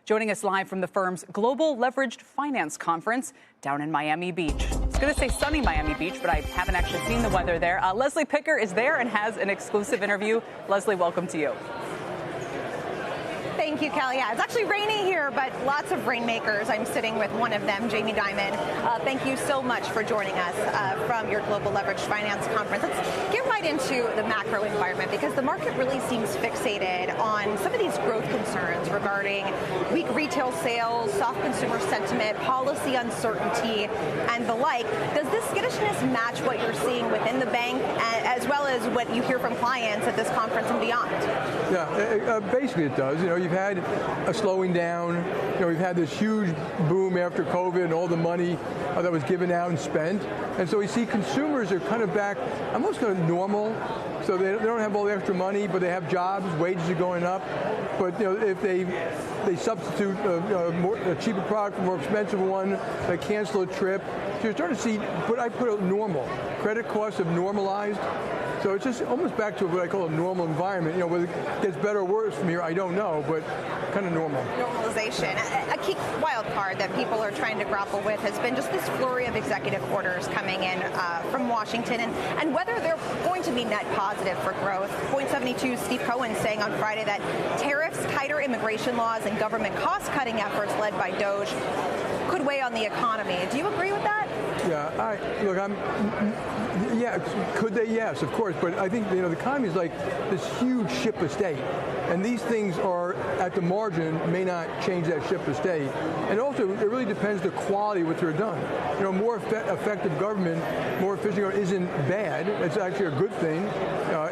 Joining us live from the firm's Global Leveraged Finance Conference down in Miami Beach. I was going to say sunny Miami Beach, but I haven't actually seen the weather there. Leslie Picker is there and has an exclusive interview. Leslie, welcome to you. Thank you, Kelly. Yeah, it's actually rainy here, but lots of rainmakers. I'm sitting with one of them, Jamie Dimon. Thank you so much for joining us from your Global Leveraged Finance Conference. Let's get right into the macro environment because the market really seems fixated on some of these growth concerns regarding weak retail sales, soft consumer sentiment, policy uncertainty, and the like. Does this skittishness match what you're seeing within the bank as well as what you hear from clients at this conference and beyond? Yeah, basically it does. You've had a slowing down. We've had this huge boom after COVID and all the money that was given out and spent. And so we see consumers are kind of back almost kind of normal. So they don't have all the extra money, but they have jobs, wages are going up. But if they substitute a cheaper product for a more expensive one, they cancel a trip. So you're starting to see, I put it normal. Credit costs have normalized. So it's just almost back to what I call a normal environment. Whether it gets better or worse from here, I don't know, but kind of normal. Normalization. A key wild card that people are trying to grapple with has been just this flurry of executive orders coming in from Washington and whether they're going to be net positive for growth. Point 72, Steve Cohen saying on Friday that tariffs, tighter immigration laws, and government cost-cutting efforts led by DOGE could weigh on the economy. Do you agree with that? Yeah, could they? Yes, of course. But I think, the economy is like this huge ship of state. And these things are, at the margin, may not change that ship of state. And also, it really depends the quality of what they're done. More effective government, more efficient government isn't bad. It's actually a good thing.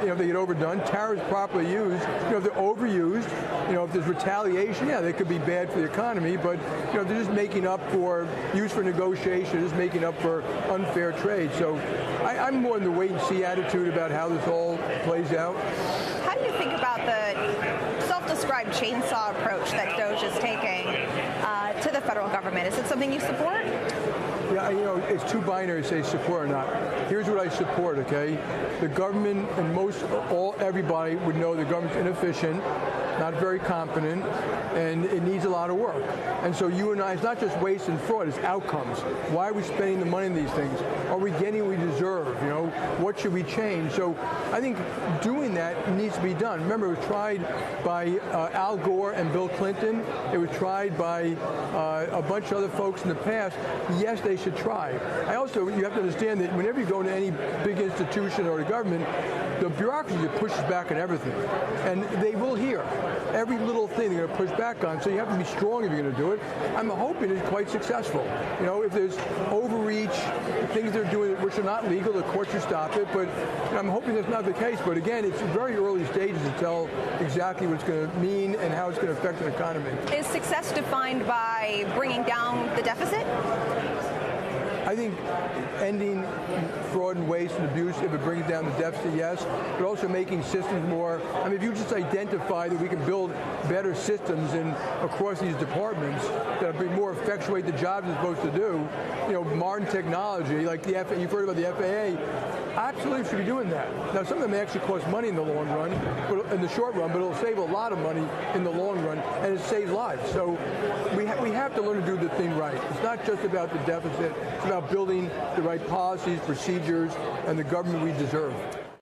If they get overdone, tariffs properly used, if they're overused, if there's retaliation, yeah, they could be bad for the economy. But, they're just making up for use for negotiation, just making up for unfair trade. So I'm more in the wait-and-see attitude about how this all plays out. How do you think about the self-described chainsaw approach that DOGE is taking to the federal government? Is it something you support? Yeah, it's too binary to say support or not. Here's what I support, okay? The government and everybody would know the government's inefficient, not very competent, and it needs a lot of work. And so you and I, it's not just waste and fraud, it's outcomes. Why are we spending the money on these things? Are we getting what we deserve? What should we change? So I think doing that needs to be done. Remember, it was tried by Al Gore and Bill Clinton. It was tried by a bunch of other folks in the past. Yes, they should try. You have to understand that whenever you go into any big institution or the government, the bureaucracy pushes back on everything. And they will hear every little thing they're going to push back on, so you have to be strong if you're going to do it. I'm hoping it's quite successful. If there's overreach, things they're doing which are not legal, the court should stop it, but I'm hoping that's not the case. But again, it's very early stages to tell exactly what it's going to mean and how it's going to affect the economy. Is success defined by bringing down the deficit? I think ending fraud and waste and abuse, if it brings down the deficit, yes, but also making systems more, if you just identify that we can build better systems across these departments that more effectuate the jobs it's supposed to do, modern technology, like the FAA, you've heard about the FAA, absolutely should be doing that. Now, some of them may actually cost money in the long run, but in the short run, but it'll save a lot of money in the long run, and it saves lives. So we have to learn to do the thing right. It's not just about the deficit, it's about building the right policies, procedures, and the government we deserve.